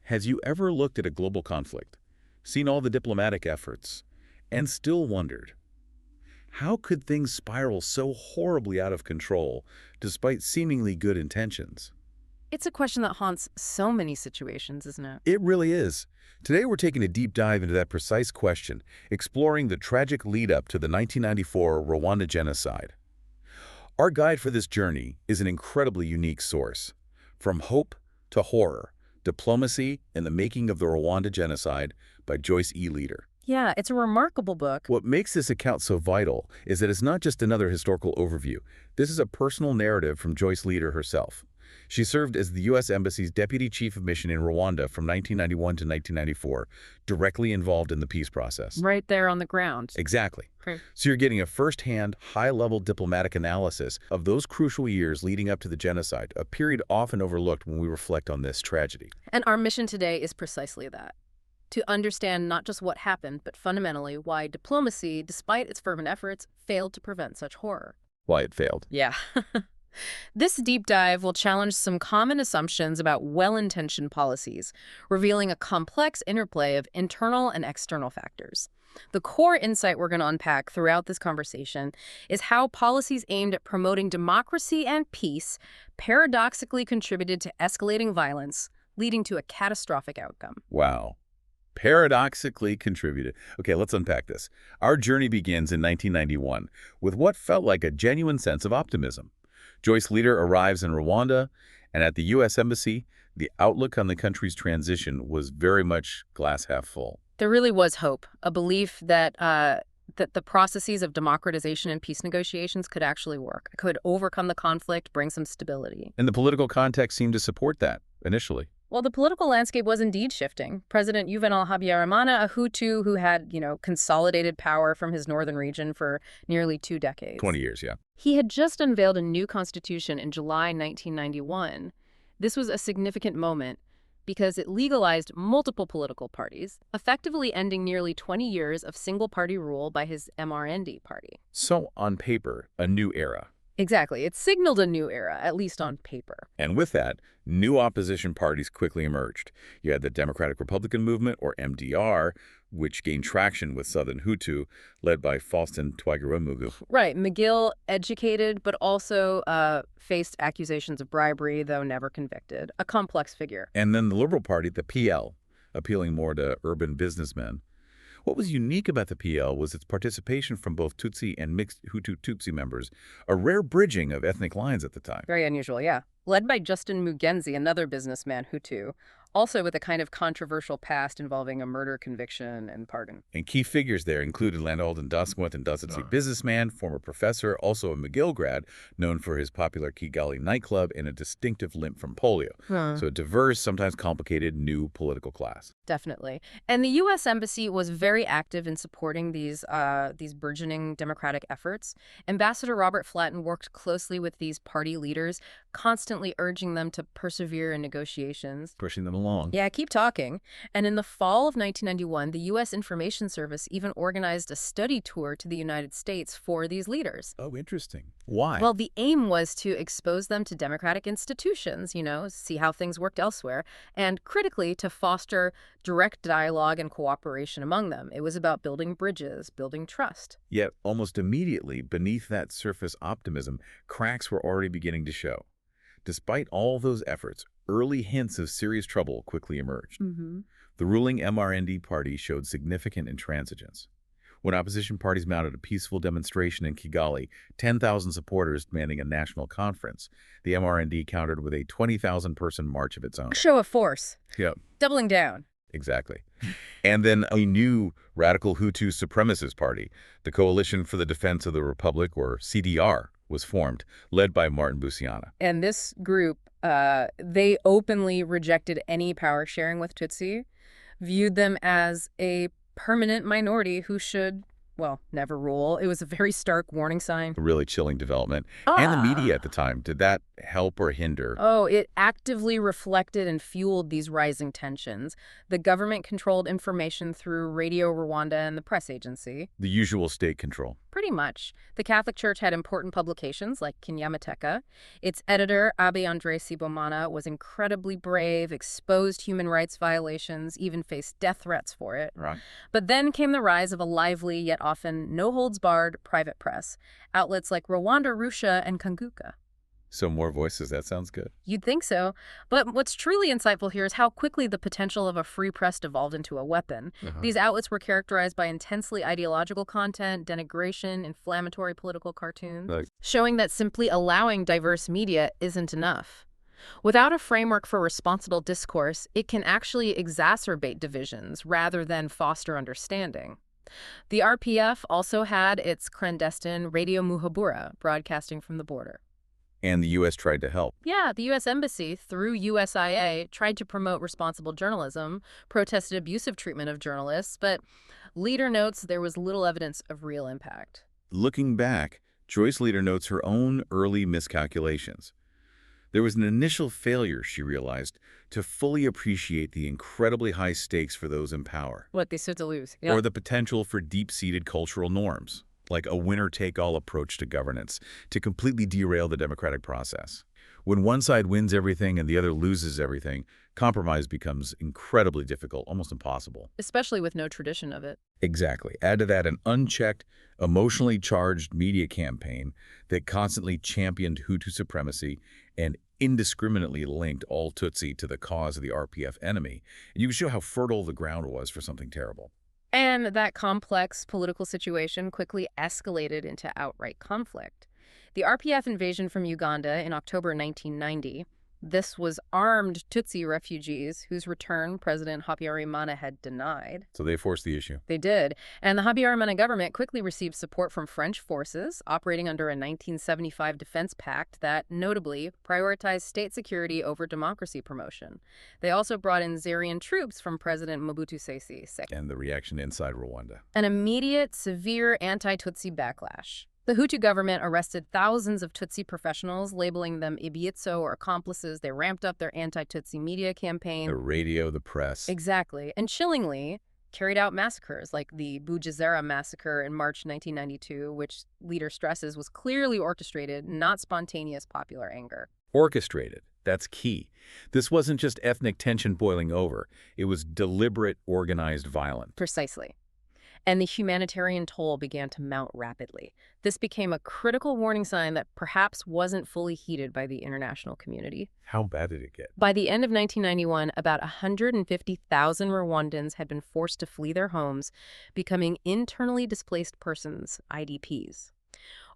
Has you ever looked at a global conflict, seen all the diplomatic efforts, and still wondered, how could things spiral so horribly out of control despite seemingly good intentions? It's a question that haunts so many situations, isn't it? It really is. Today we're taking a deep dive into that precise question, exploring the tragic lead-up to the 1994 Rwanda genocide. Our guide for this journey is an incredibly unique source. From Hope to Horror, Diplomacy and the Making of the Rwanda Genocide by Joyce Leader. Yeah, it's a remarkable book. What makes this account so vital is that it's not just another historical overview. This is a personal narrative from Joyce Leader herself. She served as the U.S. Embassy's Deputy Chief of Mission in Rwanda from 1991 to 1994, directly involved in the peace process. Right there on the ground. Exactly. Okay. So you're getting a first-hand, high-level diplomatic analysis of those crucial years leading up to the genocide, a period often overlooked when we reflect on this tragedy. And our mission today is precisely that. To understand not just what happened, but fundamentally why diplomacy, despite its fervent efforts, failed to prevent such horror. Why it failed. Yeah. This deep dive will challenge some common assumptions about well-intentioned policies, revealing a complex interplay of internal and external factors. The core insight we're going to unpack throughout this conversation is how policies aimed at promoting democracy and peace paradoxically contributed to escalating violence, leading to a catastrophic outcome. Wow. Paradoxically contributed. Okay, let's unpack this. Our journey begins in 1991 with what felt like a genuine sense of optimism. Joyce Leader arrives in Rwanda, and at the U.S. Embassy, the outlook on the country's transition was very much glass half full. There really was hope, a belief that the processes of democratization and peace negotiations could actually work, could overcome the conflict, bring some stability. And the political context seemed to support that, initially. Well, the political landscape was indeed shifting. President Juvenal Habyarimana, a Hutu who had, consolidated power from his northern region for nearly 2 decades. 20 years, yeah. He had just unveiled a new constitution in July 1991. This was a significant moment because it legalized multiple political parties, effectively ending nearly 20 years of single-party rule by his MRND party. So, on paper, a new era. Exactly. It signaled a new era, at least on paper. And with that, new opposition parties quickly emerged. You had the Democratic Republican Movement, or MDR, which gained traction with Southern Hutu, led by Faustin Twagiramungu. Right. McGill, educated, but also faced accusations of bribery, though never convicted. A complex figure. And then the Liberal Party, the PL, appealing more to urban businessmen. What was unique about the PL was its participation from both Tutsi and mixed Hutu-Tutsi members, a rare bridging of ethnic lines at the time. Very unusual, yeah. Led by Justin Mugenzi, another businessman Hutu, also with a kind of controversial past involving a murder conviction and pardon. And key figures there included Landolt Ndaswant and Ndasitsi businessman, former professor, also a McGill grad, known for his popular Kigali nightclub and a distinctive limp from polio. So a diverse, sometimes complicated, new political class. Definitely. And the U.S. Embassy was very active in supporting these burgeoning democratic efforts. Ambassador Robert Flatten worked closely with these party leaders, constantly urging them to persevere in negotiations. Pushing them along. Yeah, keep talking. And in the fall of 1991, the U.S. Information Service even organized a study tour to the United States for these leaders. Oh, interesting. Why? Well, the aim was to expose them to democratic institutions, see how things worked elsewhere, and critically to foster direct dialogue and cooperation among them. It was about building bridges, building trust. Yet, almost immediately, beneath that surface optimism, cracks were already beginning to show. Despite all those efforts, early hints of serious trouble quickly emerged. The ruling MRND party showed significant intransigence. When opposition parties mounted a peaceful demonstration in Kigali, 10,000 supporters demanding a national conference, the MRND countered with a 20,000-person march of its own. Show of force. Yep. Doubling down. Exactly. And then a new radical Hutu supremacist party, the Coalition for the Defense of the Republic, or CDR, was formed, led by Martin Busiana. And this group, they openly rejected any power sharing with Tutsi, viewed them as a permanent minority who should, never rule. It was a very stark warning sign. A really chilling development. And the media at the time, did that help or hinder? Oh, it actively reflected and fueled these rising tensions. The government controlled information through Radio Rwanda and the press agency. The usual state control. Pretty Pretty much. The Catholic Church had important publications like Kinyamateka. Its editor, Abbé André Sibomana, was incredibly brave, exposed human rights violations, even faced death threats for it. Right. But then came the rise of a lively, yet often no-holds-barred private press, outlets like Rwanda, Russia, and Kanguka. So more voices, that sounds good. You'd think so. But what's truly insightful here is how quickly the potential of a free press devolved into a weapon. These outlets were characterized by intensely ideological content, denigration, inflammatory political cartoons, showing that simply allowing diverse media isn't enough. Without a framework for responsible discourse, it can actually exacerbate divisions rather than foster understanding. The RPF also had its clandestine Radio Muhabura, broadcasting from the border. And the U.S. tried to help. Yeah, the U.S. Embassy, through USIA, tried to promote responsible journalism, protested abusive treatment of journalists, but Leader notes there was little evidence of real impact. Looking back, Joyce Leader notes her own early miscalculations. There was an initial failure, she realized, to fully appreciate the incredibly high stakes for those in power. What they stood to lose. Or the potential for deep-seated cultural norms, like a winner-take-all approach to governance, to completely derail the democratic process. When one side wins everything and the other loses everything, compromise becomes incredibly difficult, almost impossible. Especially with no tradition of it. Exactly. Add to that an unchecked, emotionally charged media campaign that constantly championed Hutu supremacy and indiscriminately linked all Tutsi to the cause of the RPF enemy. And you can show how fertile the ground was for something terrible. And that complex political situation quickly escalated into outright conflict. The RPF invasion from Uganda in October 1990, this was armed Tutsi refugees whose return President Habyarimana had denied. So they forced the issue. They did. And the Habyarimana government quickly received support from French forces operating under a 1975 defense pact that, notably, prioritized state security over democracy promotion. They also brought in Zairian troops from President Mobutu Sese II. And the reaction inside Rwanda. An immediate, severe anti-Tutsi backlash. The Hutu government arrested thousands of Tutsi professionals, labeling them ibietso or accomplices. They ramped up their anti-Tutsi media campaign. The radio, the press. Exactly. And chillingly, carried out massacres like the Bujazera massacre in March 1992, which Leader stresses was clearly orchestrated, not spontaneous popular anger. Orchestrated. That's key. This wasn't just ethnic tension boiling over. It was deliberate, organized violence. Precisely. And the humanitarian toll began to mount rapidly. This became a critical warning sign that perhaps wasn't fully heeded by the international community. How bad did it get? By the end of 1991, about 150,000 Rwandans had been forced to flee their homes, becoming internally displaced persons, IDPs.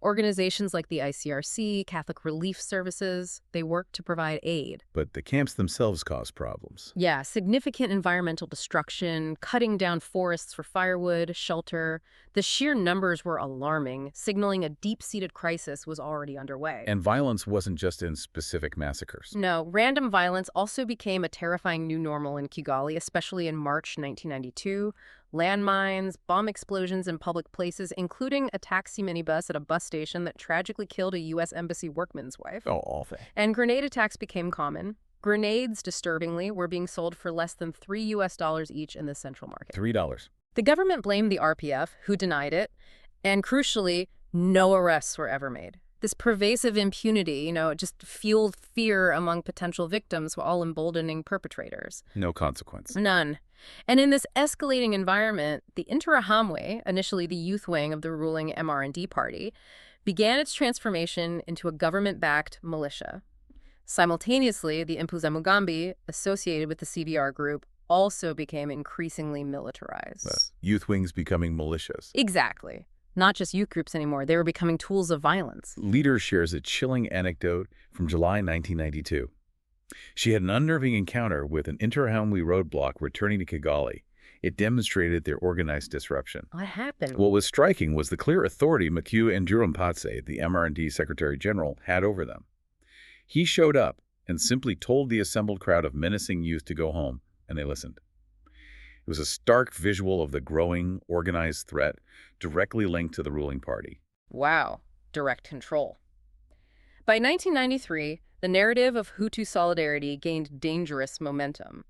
Organizations like the ICRC, Catholic Relief Services, they worked to provide aid. But the camps themselves caused problems. Yeah, significant environmental destruction, cutting down forests for firewood, shelter. The sheer numbers were alarming, signaling a deep-seated crisis was already underway. And violence wasn't just in specific massacres. No, random violence also became a terrifying new normal in Kigali, especially in March 1992. Landmines, bomb explosions in public places, including a taxi minibus at a bus station that tragically killed a U.S. Embassy workman's wife. Oh, awful. And grenade attacks became common. Grenades, disturbingly, were being sold for less than $3 each in the central market. $3. The government blamed the RPF, who denied it, and crucially, no arrests were ever made. This pervasive impunity, just fueled fear among potential victims while emboldening perpetrators. No consequence. None. And in this escalating environment, the Interahamwe, initially the youth wing of the ruling MRND party, began its transformation into a government-backed militia. Simultaneously, the Impuzamugambi, associated with the CVR group, also became increasingly militarized. Youth wings becoming militias. Exactly. Not just youth groups anymore. They were becoming tools of violence. Leader shares a chilling anecdote from July 1992. She had an unnerving encounter with an Interahamwe roadblock returning to Kigali. It demonstrated their organized disruption. What happened? What was striking was the clear authority Makiu Ndirampatse, the MRND Secretary General, had over them. He showed up and simply told the assembled crowd of menacing youth to go home, and they listened. It was a stark visual of the growing, organized threat directly linked to the ruling party. Wow. Direct control. By 1993, the narrative of Hutu solidarity gained dangerous momentum.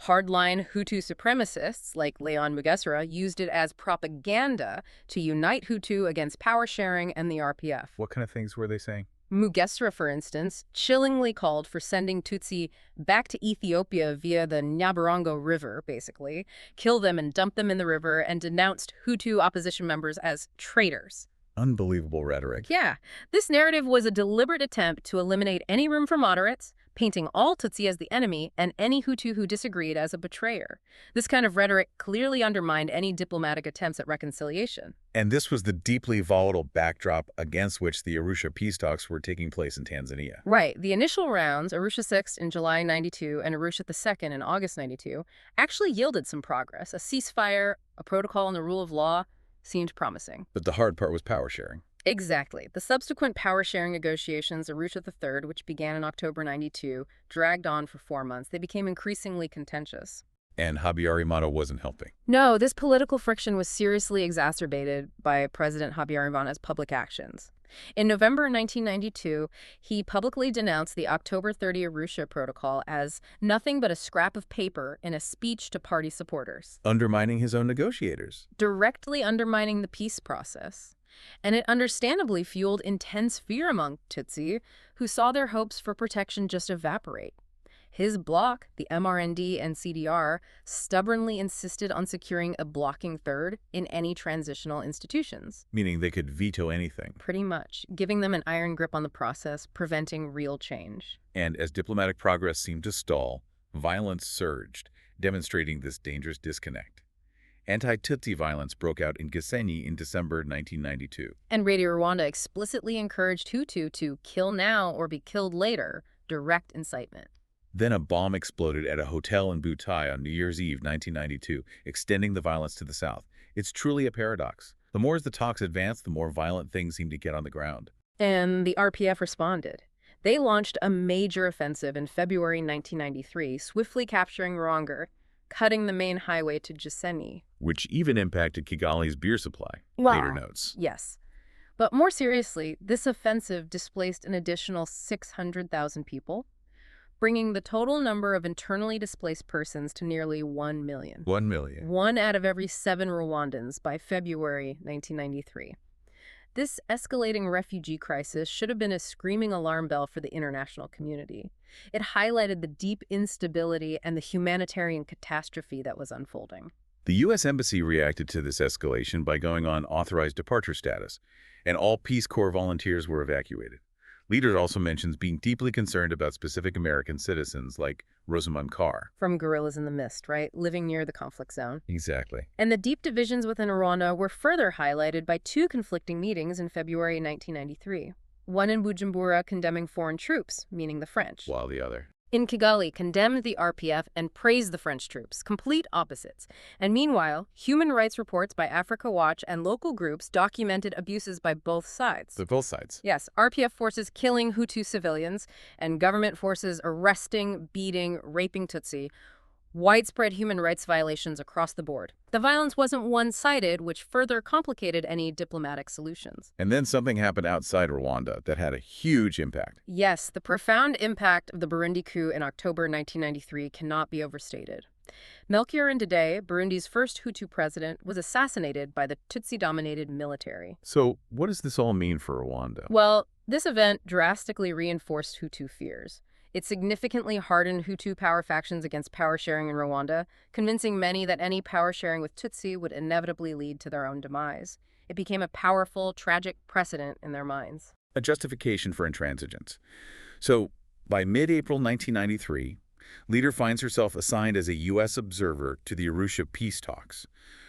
Hardline Hutu supremacists like Leon Mugesera used it as propaganda to unite Hutu against power sharing and the RPF. What kind of things were they saying? Mugesera, for instance, chillingly called for sending Tutsi back to Ethiopia via the Nyabarongo River, basically, kill them and dump them in the river, and denounced Hutu opposition members as traitors. Unbelievable rhetoric. Yeah, this narrative was a deliberate attempt to eliminate any room for moderates, painting all Tutsi as the enemy and any Hutu who disagreed as a betrayer. This kind of rhetoric clearly undermined any diplomatic attempts at reconciliation. And this was the deeply volatile backdrop against which the Arusha peace talks were taking place in Tanzania. Right. The initial rounds, Arusha 6 in July 92 and Arusha the 2nd in August 92, actually yielded some progress. A ceasefire, a protocol, and the rule of law seemed promising. But the hard part was power sharing. Exactly. The subsequent power-sharing negotiations, Arusha III, which began in October 92, dragged on for 4 months. They became increasingly contentious. And Habyarimana wasn't helping. No, this political friction was seriously exacerbated by President Habyarimana's public actions. In November 1992, he publicly denounced the October 30 Arusha Protocol as nothing but a scrap of paper in a speech to party supporters. Undermining his own negotiators. Directly undermining the peace process. And it understandably fueled intense fear among Tutsi, who saw their hopes for protection just evaporate. His bloc, the MRND and CDR, stubbornly insisted on securing a blocking third in any transitional institutions. Meaning they could veto anything. Pretty much, giving them an iron grip on the process, preventing real change. And as diplomatic progress seemed to stall, violence surged, demonstrating this dangerous disconnect. Anti-Tutsi violence broke out in Gisenyi in December 1992. And Radio Rwanda explicitly encouraged Hutu to kill now or be killed later, direct incitement. Then a bomb exploded at a hotel in Butai on New Year's Eve 1992, extending the violence to the south. It's truly a paradox. The more as the talks advanced, the more violent things seemed to get on the ground. And the RPF responded. They launched a major offensive in February 1993, swiftly capturing Rwanda, cutting the main highway to Gisenyi. Which even impacted Kigali's beer supply, later notes. Yes. But more seriously, this offensive displaced an additional 600,000 people, bringing the total number of internally displaced persons to nearly 1 million. 1 million. 1 out of every 7 Rwandans by February 1993. This escalating refugee crisis should have been a screaming alarm bell for the international community. It highlighted the deep instability and the humanitarian catastrophe that was unfolding. The U.S. Embassy reacted to this escalation by going on authorized departure status, and all Peace Corps volunteers were evacuated. Leader also mentions being deeply concerned about specific American citizens like Rosamund Carr. From Gorillas in the Mist, right? Living near the conflict zone. Exactly. And the deep divisions within Rwanda were further highlighted by 2 conflicting meetings in February 1993. One in Bujumbura condemning foreign troops, meaning the French. While the other in Kigali condemned the RPF and praised the French troops, complete opposites. And meanwhile, human rights reports by Africa Watch and local groups documented abuses by both sides. Both sides. Yes, RPF forces killing Hutu civilians and government forces arresting, beating, raping Tutsi. Widespread human rights violations across the board. The violence wasn't one-sided, which further complicated any diplomatic solutions. And then something happened outside Rwanda that had a huge impact. Yes, the profound impact of the Burundi coup in October 1993 cannot be overstated. Melchior Ndadaye, Burundi's first Hutu president, was assassinated by the Tutsi-dominated military. So what does this all mean for Rwanda? Well, this event drastically reinforced Hutu fears. It significantly hardened Hutu power factions against power sharing in Rwanda, convincing many that any power sharing with Tutsi would inevitably lead to their own demise. It became a powerful, tragic precedent in their minds. A justification for intransigence. So, by mid-April 1993, Leader finds herself assigned as a U.S. observer to the Arusha peace talks.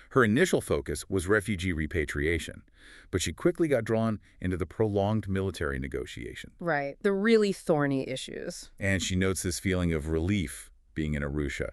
Her initial focus was refugee repatriation, but she quickly got drawn into the prolonged military negotiation. Right, the really thorny issues. And she notes this feeling of relief being in Arusha,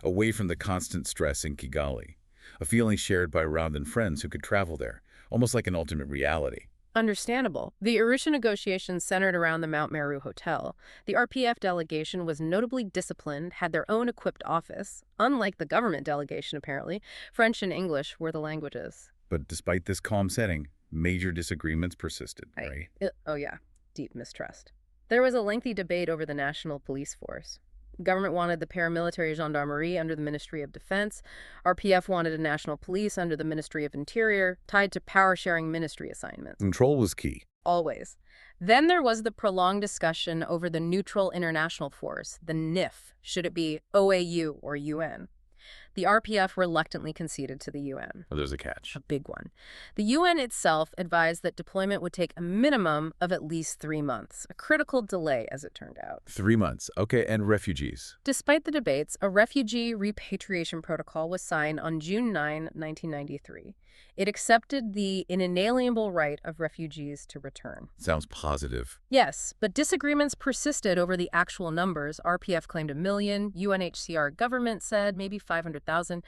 away from the constant stress in Kigali, a feeling shared by Rwandan friends who could travel there, almost like an ultimate reality. Understandable. The Arusha negotiations centered around the Mount Meru Hotel. The RPF delegation was notably disciplined, had their own equipped office. Unlike the government delegation, apparently, French and English were the languages. But despite this calm setting, major disagreements persisted, right? Oh yeah, deep mistrust. There was a lengthy debate over the national police force. The government wanted the paramilitary gendarmerie under the Ministry of Defense. RPF wanted a national police under the Ministry of Interior, tied to power-sharing ministry assignments. Control was key. Always. Then there was the prolonged discussion over the neutral international force, the NIF. Should it be OAU or UN? The RPF reluctantly conceded to the UN. Oh, there's a catch. A big one. The UN itself advised that deployment would take a minimum of at least 3 months, a critical delay as it turned out. 3 months. Okay, and refugees? Despite the debates, a refugee repatriation protocol was signed on June 9, 1993. It accepted the inalienable right of refugees to return. Sounds positive. Yes, but disagreements persisted over the actual numbers. RPF claimed 1 million. UNHCR government said maybe 500,000.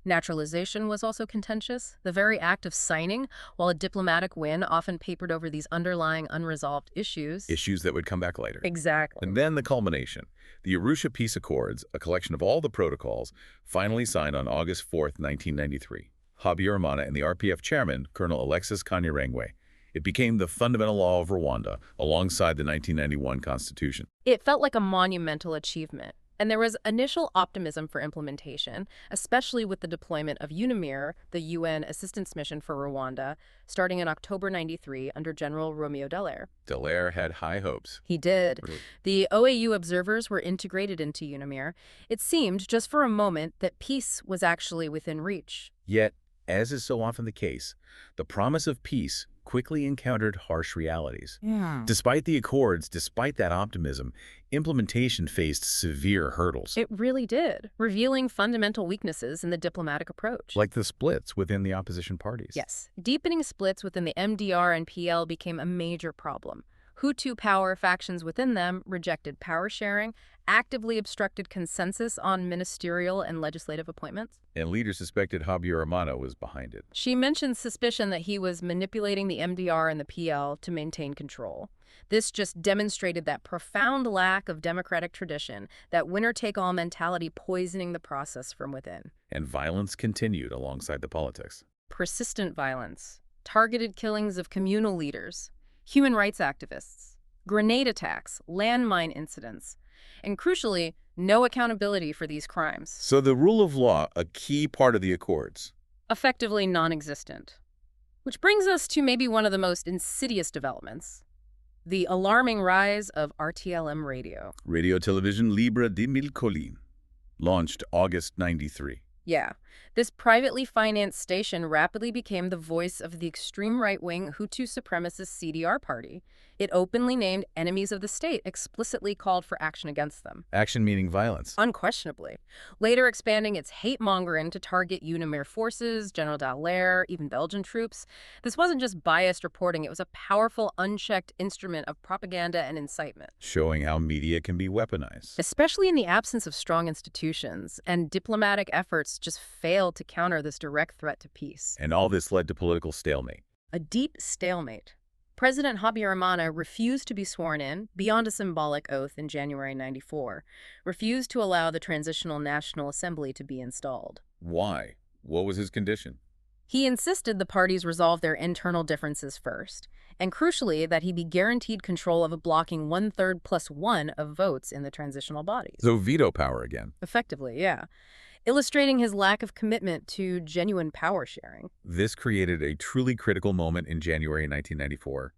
Naturalization was also contentious. The very act of signing, while a diplomatic win, often papered over these underlying unresolved issues. Issues that would come back later. Exactly. And then the culmination. The Arusha Peace Accords, a collection of all the protocols, finally signed on August 4th, 1993. Habyarimana and the RPF chairman, Colonel Alexis Kanyarengwe. It became the fundamental law of Rwanda, alongside the 1991 Constitution. It felt like a monumental achievement. And there was initial optimism for implementation, especially with the deployment of UNAMIR, the UN Assistance Mission for Rwanda, starting in October 93 under General Romeo Dallaire. Dallaire had high hopes. He did. Really? The OAU observers were integrated into UNAMIR. It seemed, just for a moment, that peace was actually within reach. Yet, as is so often the case, the promise of peace quickly encountered harsh realities. Despite the accords, despite that optimism, implementation faced severe hurdles. It really did, revealing fundamental weaknesses in the diplomatic approach. Like the splits within the opposition parties. Yes. Deepening splits within the MDR and PL became a major problem. Hutu power factions within them rejected power sharing, actively obstructed consensus on ministerial and legislative appointments. And leaders suspected Habyarimana was behind it. She mentioned suspicion that he was manipulating the MDR and the PL to maintain control. This just demonstrated that profound lack of democratic tradition, that winner-take-all mentality poisoning the process from within. And violence continued alongside the politics. Persistent violence, targeted killings of communal leaders, human rights activists, grenade attacks, landmine incidents, and crucially, no accountability for these crimes. So the rule of law, a key part of the accords. Effectively non-existent. Which brings us to maybe one of the most insidious developments, the alarming rise of RTLM radio. Radio Television Libre de Mille Collines, launched August 93. Yeah, this privately financed station rapidly became the voice of the extreme right-wing Hutu supremacist CDR party. It openly named enemies of the state, explicitly called for action against them. Action meaning violence. Unquestionably. Later expanding its hate-mongering to target UNAMIR forces, General Dallaire, even Belgian troops. This wasn't just biased reporting, it was a powerful, unchecked instrument of propaganda and incitement. Showing how media can be weaponized. Especially in the absence of strong institutions, and diplomatic efforts just failed to counter this direct threat to peace. And all this led to political stalemate. A deep stalemate. President Habyarimana refused to be sworn in, beyond a symbolic oath in January 94, refused to allow the Transitional National Assembly to be installed. Why? What was his condition? He insisted the parties resolve their internal differences first, and crucially that he be guaranteed control of a blocking 1/3 plus 1 of votes in the transitional bodies. So veto power again. Effectively, yeah. Illustrating his lack of commitment to genuine power sharing. This created a truly critical moment in January 1994.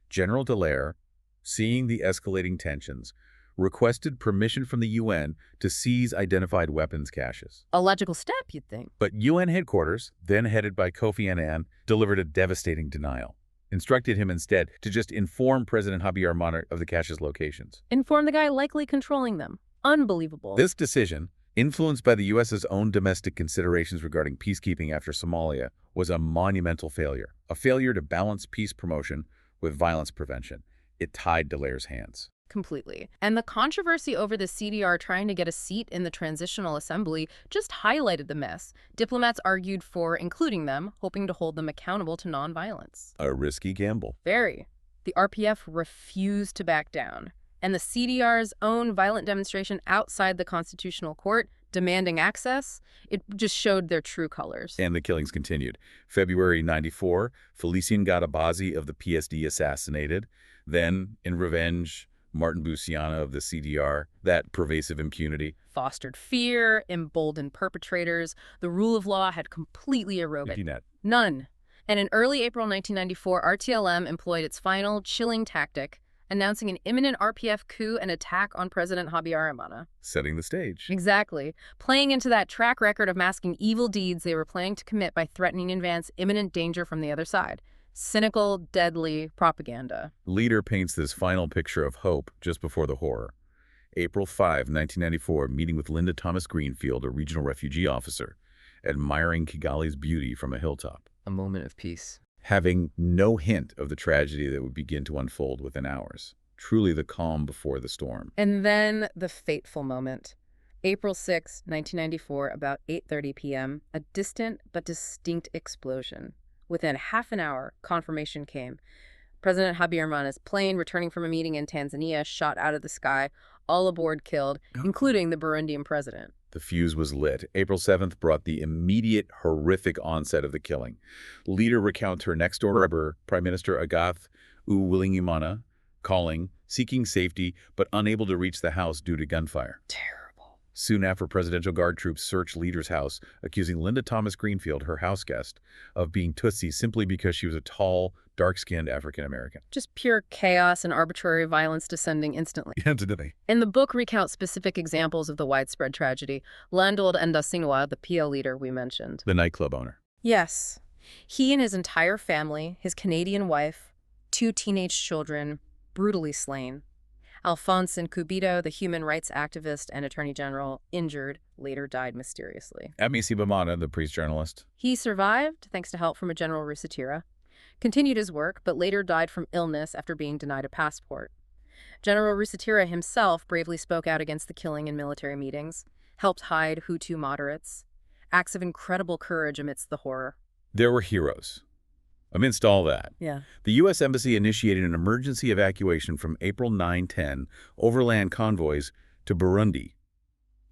General Dallaire, seeing the escalating tensions, requested permission from the UN to seize identified weapons caches. A logical step, you'd think. But UN headquarters, then headed by Kofi Annan, delivered a devastating denial, instructed him instead to just inform President Habyarimana of the cache's locations. Inform the guy likely controlling them. Unbelievable. This decision, influenced by the U.S.'s own domestic considerations regarding peacekeeping after Somalia, was a monumental failure. A failure to balance peace promotion with violence prevention. It tied Dallaire's hands. Completely. And the controversy over the CDR trying to get a seat in the Transitional Assembly just highlighted the mess. Diplomats argued for including them, hoping to hold them accountable to nonviolence. A risky gamble. Very. The RPF refused to back down. And the CDR's own violent demonstration outside the Constitutional Court, demanding access, it just showed their true colors. And the killings continued. February 94, Felicien Gatabazi of the PSD assassinated. Then, in revenge, Martin Busiana of the CDR, that pervasive impunity. Fostered fear, emboldened perpetrators. The rule of law had completely eroded. Net. None. And in early April 1994, RTLM employed its final chilling tactic, announcing an imminent RPF coup and attack on President Habyarimana. Setting the stage. Exactly. Playing into that track record of masking evil deeds they were planning to commit by threatening in advance imminent danger from the other side. Cynical, deadly propaganda. Leader paints this final picture of hope just before the horror. April 5, 1994, meeting with Linda Thomas Greenfield, a regional refugee officer, admiring Kigali's beauty from a hilltop. A moment of peace. Having no hint of the tragedy that would begin to unfold within hours. Truly the calm before the storm. And then the fateful moment. April 6, 1994, about 8:30 p.m., a distant but distinct explosion. Within half an hour, confirmation came. President Habyarimana's plane, returning from a meeting in Tanzania, shot out of the sky, all aboard killed, including the Burundian president. The fuse was lit. April 7th brought the immediate, horrific onset of the killing. Leader recounts her next-door neighbor, Prime Minister Agath Uwilingiyimana, calling, seeking safety, but unable to reach the house due to gunfire. Terrible. Soon after, Presidential Guard troops searched Leader's house, accusing Linda Thomas Greenfield, her house guest, of being Tutsi simply because she was a tall, dark-skinned African-American. Just pure chaos and arbitrary violence descending instantly. Instantly. And the book recounts specific examples of the widespread tragedy. Landold Ndasinwa, the PL leader we mentioned. The nightclub owner. Yes. He and his entire family, his Canadian wife, 2 teenage children, brutally slain. Alphonse Nkubito, the human rights activist and attorney general, injured, later died mysteriously. Amisi Bamana, the priest journalist. He survived thanks to help from a General Rusatira, continued his work, but later died from illness after being denied a passport. General Rusatira himself bravely spoke out against the killing in military meetings, helped hide Hutu moderates. Acts of incredible courage amidst the horror. There were heroes. Amidst all that, Yeah. the U.S. Embassy initiated an emergency evacuation from April 9-10 overland convoys to Burundi.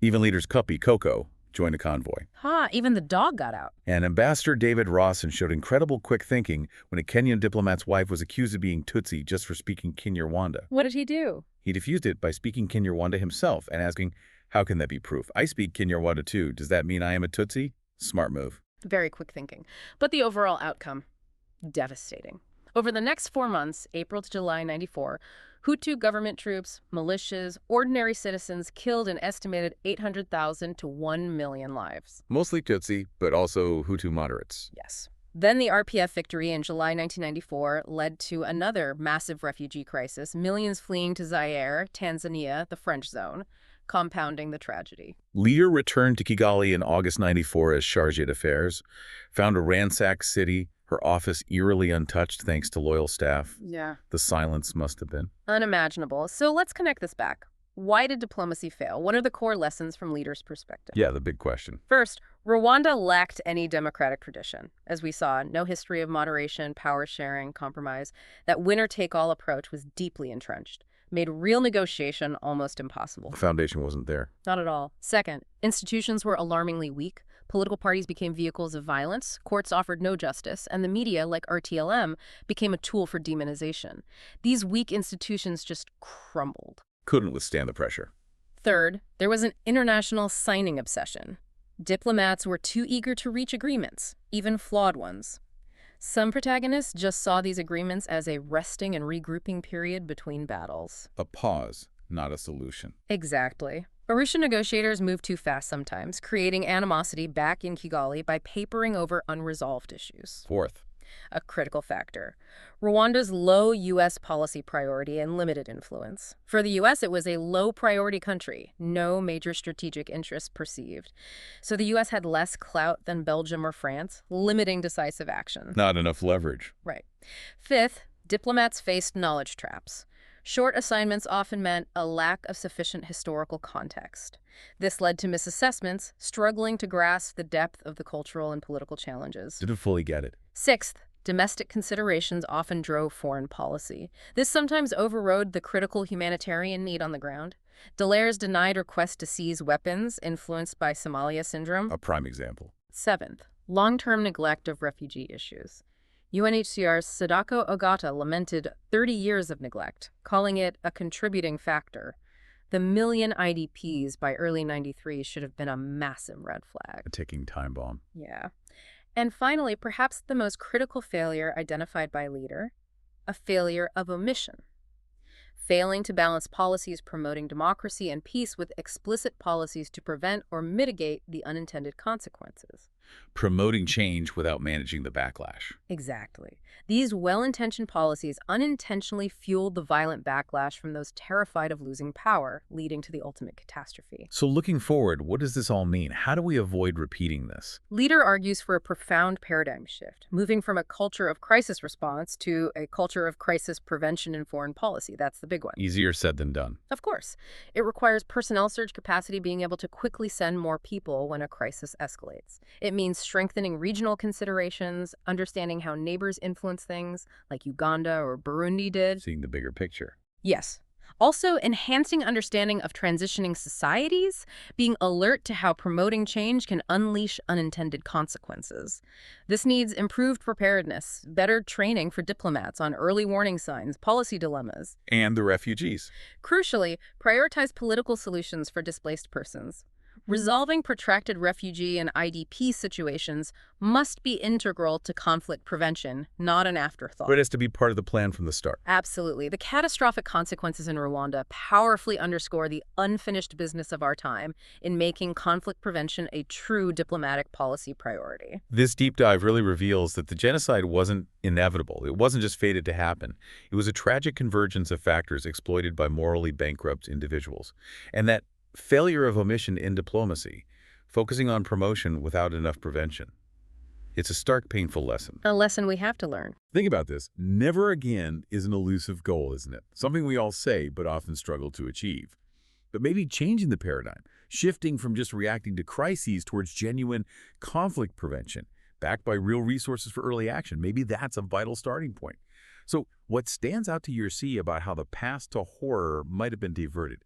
Even leaders Cuppy Coco joined the convoy. Even the dog got out. And Ambassador David Rawson showed incredible quick thinking when a Kenyan diplomat's wife was accused of being Tutsi just for speaking Kinyarwanda. What did he do? He diffused it by speaking Kinyarwanda himself and asking, how can that be proof? I speak Kinyarwanda too. Does that mean I am a Tutsi? Smart move. Very quick thinking. But the overall outcome, devastating. Over the next 4 months, April to July 94, Hutu government troops, militias, ordinary citizens killed an estimated 800,000 to 1 million lives. Mostly Tutsi, but also Hutu moderates. Yes. Then the RPF victory in July 1994 led to another massive refugee crisis, millions fleeing to Zaire, Tanzania, the French zone, compounding the tragedy. Leader returned to Kigali in August 94 as chargé d'affaires, found a ransacked city, her office eerily untouched thanks to loyal staff. Yeah. The silence must have been Unimaginable. So let's connect this back. Why did diplomacy fail? What are the core lessons from leaders' perspective? Yeah, the big question. First, Rwanda lacked any democratic tradition. As we saw, no history of moderation, power sharing, compromise. That winner-take-all approach was deeply entrenched, made real negotiation almost impossible. The foundation wasn't there. Not at all. Second, institutions were alarmingly weak. Political parties became vehicles of violence, courts offered no justice, and the media, like RTLM, became a tool for demonization. These weak institutions just crumbled. Couldn't withstand the pressure. Third, there was an international signing obsession. Diplomats were too eager to reach agreements, even flawed ones. Some protagonists just saw these agreements as a resting and regrouping period between battles. A pause, not a solution. Exactly. Arusha negotiators moved too fast sometimes, creating animosity back in Kigali by papering over unresolved issues. Fourth, a critical factor. Rwanda's low U.S. policy priority and limited influence. For the U.S., it was a low-priority country, no major strategic interests perceived. So the U.S. had less clout than Belgium or France, limiting decisive action. Not enough leverage. Right. Fifth, diplomats faced knowledge traps. Short assignments often meant a lack of sufficient historical context. This led to misassessments, struggling to grasp the depth of the cultural and political challenges. Didn't fully get it. Sixth, domestic considerations often drove foreign policy. This sometimes overrode the critical humanitarian need on the ground. Delair's denied request to seize weapons, influenced by Somalia syndrome. A prime example. Seventh, long-term neglect of refugee issues. UNHCR's Sadako Ogata lamented 30 years of neglect, calling it a contributing factor. The million IDPs by early 93 should have been a massive red flag. A ticking time bomb. Yeah. And finally, perhaps the most critical failure identified by Leader, a failure of omission. Failing to balance policies promoting democracy and peace with explicit policies to prevent or mitigate the unintended consequences. Promoting change without managing the backlash. Exactly. These well-intentioned policies unintentionally fueled the violent backlash from those terrified of losing power, leading to the ultimate catastrophe. So looking forward, what does this all mean? How do we avoid repeating this? Leader argues for a profound paradigm shift, moving from a culture of crisis response to a culture of crisis prevention in foreign policy. That's the big one. Easier said than done. Of course. It requires personnel surge capacity, being able to quickly send more people when a crisis escalates. It means strengthening regional considerations, understanding how neighbors influence things, like Uganda or Burundi did. Seeing the bigger picture. Yes. Also, enhancing understanding of transitioning societies, being alert to how promoting change can unleash unintended consequences. This needs improved preparedness, better training for diplomats on early warning signs, policy dilemmas. And the refugees. Crucially, prioritize political solutions for displaced persons. Resolving protracted refugee and IDP situations must be integral to conflict prevention, not an afterthought. But it has to be part of the plan from the start. Absolutely. The catastrophic consequences in Rwanda powerfully underscore the unfinished business of our time in making conflict prevention a true diplomatic policy priority. This deep dive really reveals that the genocide wasn't inevitable. It wasn't just fated to happen. It was a tragic convergence of factors exploited by morally bankrupt individuals. And that failure of omission in diplomacy, focusing on promotion without enough prevention. It's a stark, painful lesson. A lesson we have to learn. Think about this. Never again is an elusive goal, isn't it? Something we all say but often struggle to achieve. But maybe changing the paradigm, shifting from just reacting to crises towards genuine conflict prevention, backed by real resources for early action, maybe that's a vital starting point. So what stands out to your see about how the path to horror might have been diverted?